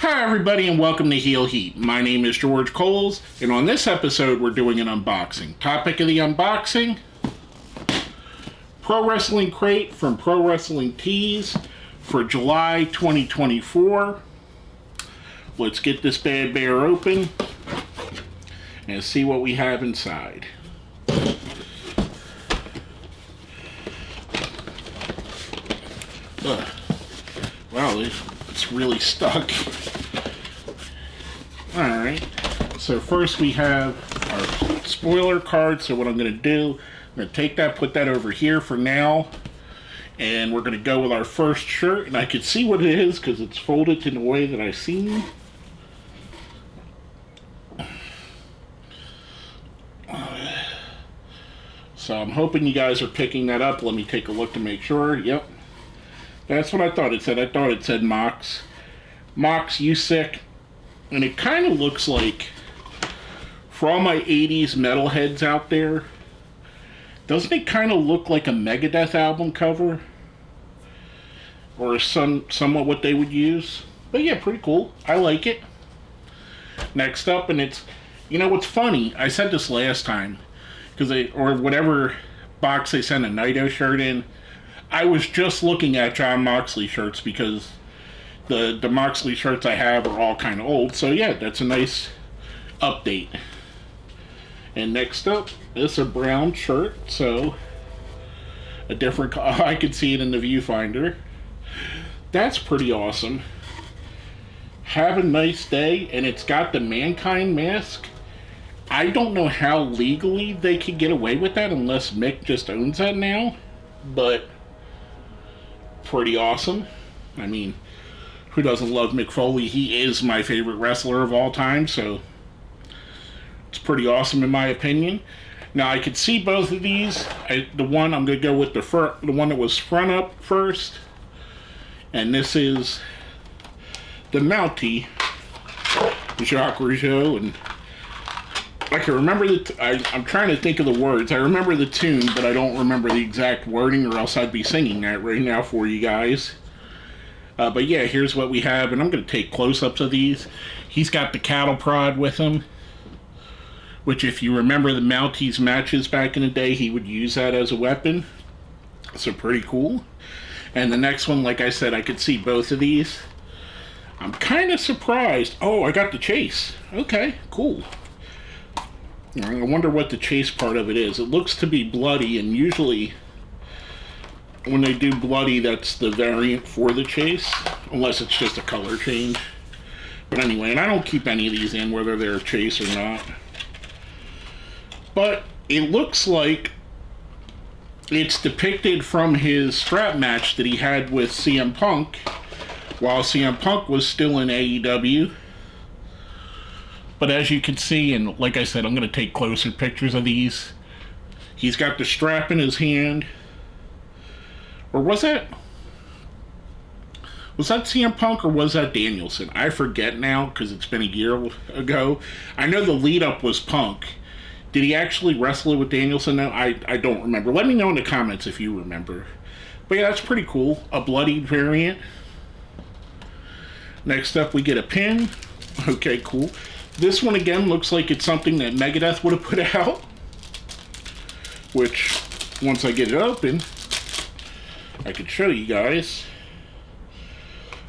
Hi everybody and welcome to Heel Heat. My name is George Coles, and on this episode we're doing an unboxing. Topic of the unboxing, Pro Wrestling Crate from Pro Wrestling Tees for July 2024. Let's get this bad bear open and see what we have inside. Ugh. Wow, it's really stuck. Alright, so first we have our spoiler card. So what I'm going to do, I'm going to take that, put that over here for now, and we're going to go with our first shirt. And I can see what it is because it's folded in the way that I've seen. So I'm hoping you guys are picking that up. Let me take a look to make sure. Yep. That's what I thought it said. I thought it said Mox. Mox, you sick. And it kind of looks like, for all my 80s metalheads out there, doesn't it kind of look like a Megadeth album cover? Or somewhat what they would use. But yeah, pretty cool. I like it. Next up, and it's, you know what's funny? I said this last time, or whatever box they sent a Naito shirt in, I was just looking at Jon Moxley shirts because the Moxley shirts I have are all kind of old. So yeah, that's a nice update. And next up, this is a brown shirt, so a different I can see it in the viewfinder. That's pretty awesome. Have a nice day, and it's got the Mankind mask. I don't know how legally they could get away with that unless Mick just owns that now, but pretty awesome. I mean, who doesn't love Mick Foley? He is my favorite wrestler of all time, so it's pretty awesome in my opinion. Now I could see both of these. The one I'm going to go with the one that was front up first, and this is the Mountie, Jacques Rougeau, and I can remember I'm trying to think of the words. I remember the tune, but I don't remember the exact wording, or else I'd be singing that right now for you guys. But yeah, here's what we have, and I'm going to take close-ups of these. He's got the cattle prod with him, which if you remember the Mountie's matches back in the day, he would use that as a weapon. So pretty cool. And the next one, like I said, I could see both of these. I'm kind of surprised. Oh, I got the chase. Okay, cool. I wonder what the chase part of it is. It looks to be bloody, and usually when they do bloody, that's the variant for the chase, unless it's just a color change. But anyway, and I don't keep any of these in, whether they're a chase or not. But it looks like it's depicted from his strap match that he had with CM Punk while CM Punk was still in AEW. But as you can see, and like I said, I'm going to take closer pictures of these. He's got the strap in his hand. Or was that CM Punk or was that Danielson? I forget now because it's been a year ago. I know the lead up was Punk. Did he actually wrestle it with Danielson? No, I don't remember. Let me know in the comments if you remember. But yeah, that's pretty cool. A bloodied variant. Next up, we get a pin. Okay, cool. This one, again, looks like it's something that Megadeth would have put out. Which, once I get it open, I could show you guys.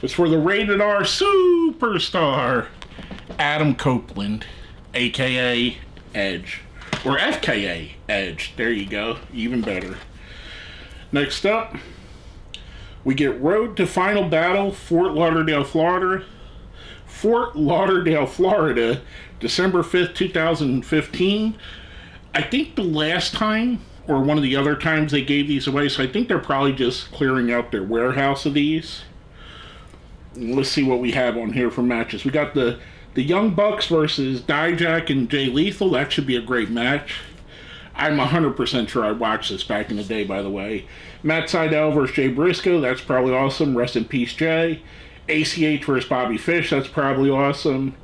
It's for the Rated R Superstar, Adam Copeland, a.k.a. Edge. Or FKA Edge. There you go. Even better. Next up, we get Road to Final Battle, Fort Lauderdale, Florida. December 5th, 2015. I think the last time, or one of the other times they gave these away, so I think they're probably just clearing out their warehouse of these. Let's see what we have on here for matches. We got the Young Bucks versus Dijak and Jay Lethal. That should be a great match. I'm 100% sure I watched this back in the day, by the way. Matt Sydal versus Jay Briscoe. That's probably awesome. Rest in peace, Jay. ACH versus Bobby Fish. That's probably awesome.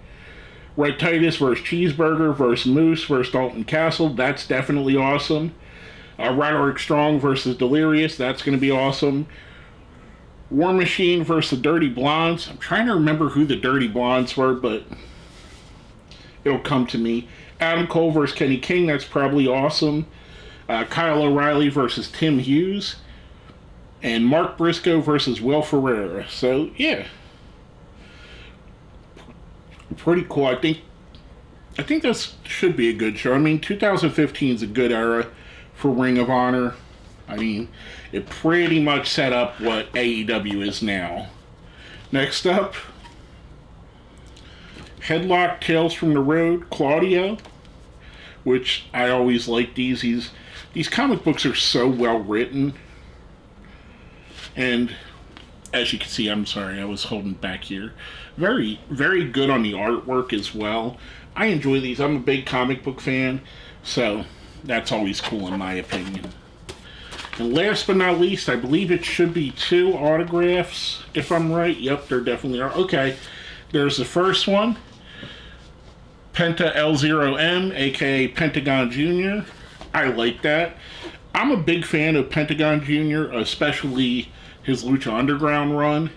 Red Titus versus Cheeseburger versus Moose versus Dalton Castle. That's definitely awesome. Roderick Strong versus Delirious. That's going to be awesome. War Machine versus the Dirty Blondes. I'm trying to remember who the Dirty Blondes were, but it'll come to me. Adam Cole versus Kenny King. That's probably awesome. Kyle O'Reilly versus Tim Hughes. And Mark Briscoe versus Will Ferreira. So, yeah. Pretty cool. I think this should be a good show. I mean, 2015 is a good era for Ring of Honor. I mean, it pretty much set up what AEW is now. Next up, Headlock Tales from the Road, Claudio, which I always like these. These comic books are so well written. And as you can see, I'm sorry, I was holding back here. Very, very good on the artwork as well. I enjoy these. I'm a big comic book fan, so that's always cool in my opinion. And last but not least, I believe it should be 2 autographs, if I'm right. Yep, there definitely are. Okay, there's the first one. Penta L0M, aka Pentagon Jr. I like that. I'm a big fan of Pentagon Jr., especially his Lucha Underground run.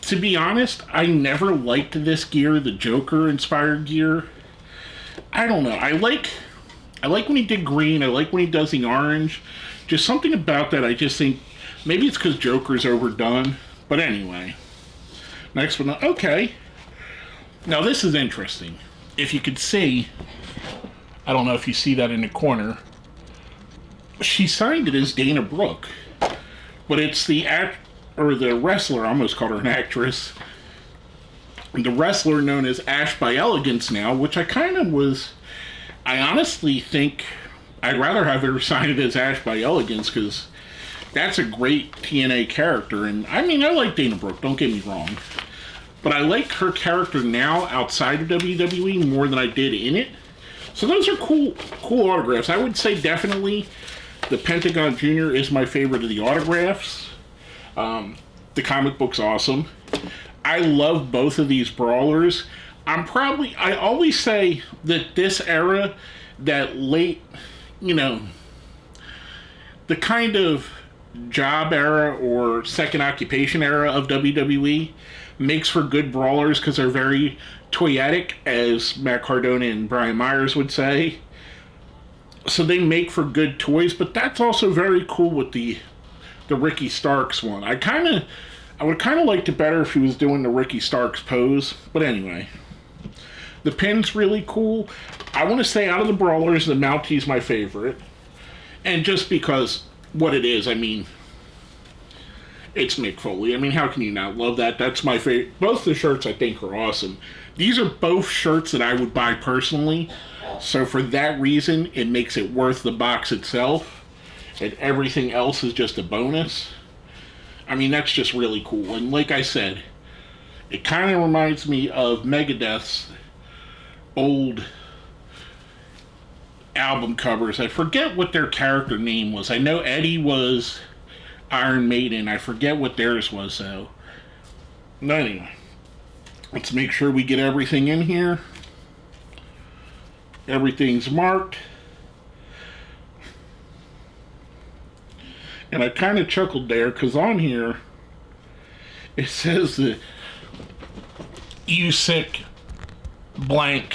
To be honest, I never liked this gear, the Joker-inspired gear. I don't know. I like when he did green. I like when he does the orange. Just something about that, I just think, maybe it's because Joker's overdone. But anyway. Next one. Okay. Now this is interesting. If you could see, I don't know if you see that in the corner, she signed it as Dana Brooke. But it's the wrestler, I almost called her an actress, the wrestler known as Ash by Elegance now, which I honestly think I'd rather have her sign it as Ash by Elegance, because that's a great TNA character. And I mean, I like Dana Brooke, don't get me wrong, but I like her character now outside of WWE more than I did in it. So those are cool autographs. I would say definitely the Pentagon Jr. is my favorite of the autographs. The comic book's awesome. I love both of these brawlers. I always say that this era, that late, the kind of job era or second occupation era of WWE makes for good brawlers because they're very toyetic, as Matt Cardona and Brian Myers would say. So they make for good toys, but that's also very cool with the Ricky Starks one. I would kind of like it better if he was doing the Ricky Starks pose, but anyway. The pin's really cool. I want to say out of the brawlers, the Mountie's my favorite. And just because what it is, I mean, it's Mick Foley. I mean, how can you not love that? That's my favorite. Both the shirts I think are awesome. These are both shirts that I would buy personally. So for that reason, it makes it worth the box itself. And everything else is just a bonus. I mean, that's just really cool. And like I said, it kind of reminds me of Megadeth's old album covers. I forget what their character name was. I know Eddie was Iron Maiden. I forget what theirs was, though. But anyway, let's make sure we get everything in here. Everything's marked. And I kind of chuckled there because on here it says that Usyk blank.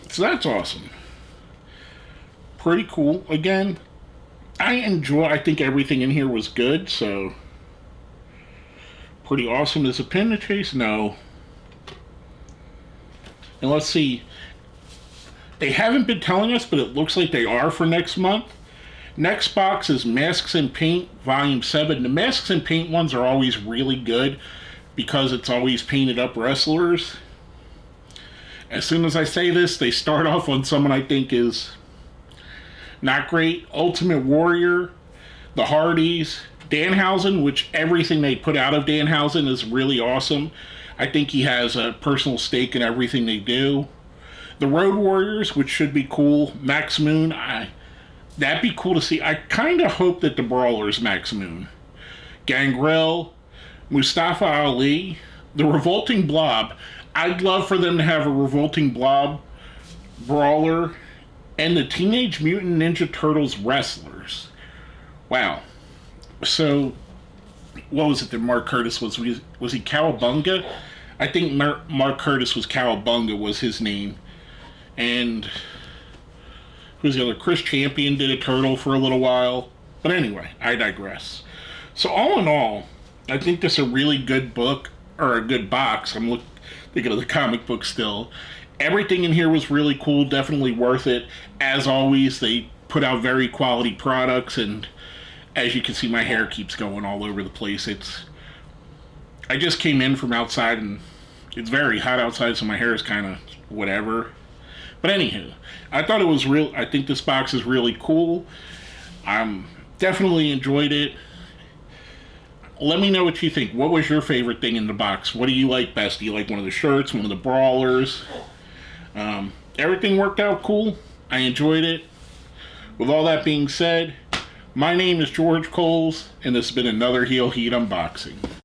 So that's awesome. Pretty cool. Again, I think everything in here was good, so pretty awesome. Is a pin to chase? No. And let's see. They haven't been telling us, but it looks like they are for next month. Next box is Masks and Paint, Volume 7. The Masks and Paint ones are always really good because it's always painted up wrestlers. As soon as I say this, they start off on someone I think is not great. Ultimate Warrior, the Hardys, Danhausen, which everything they put out of Danhausen is really awesome. I think he has a personal stake in everything they do. The Road Warriors, which should be cool. Max Moon, that'd be cool to see. I kind of hope that the Brawler's Max Moon. Gangrel, Mustafa Ali, the Revolting Blob. I'd love for them to have a Revolting Blob Brawler, and the Teenage Mutant Ninja Turtles wrestlers. Wow. So, what was it that Mark Curtis was? Was he Cowabunga? I think Mark Curtis was Cowabunga was his name. And who's the other? Chris Champion did a turtle for a little while. But anyway, I digress. So all in all, I think this is a really good book, or a good box. Thinking of the comic book still. Everything in here was really cool, definitely worth it. As always, they put out very quality products, and as you can see, my hair keeps going all over the place. I just came in from outside, and it's very hot outside, so my hair is kind of whatever. But anywho, I thought it was real. I think this box is really cool. Definitely enjoyed it. Let me know what you think. What was your favorite thing in the box? What do you like best? Do you like one of the shirts, one of the brawlers? Everything worked out cool. I enjoyed it. With all that being said, my name is George Coles, and this has been another Heel Heat unboxing.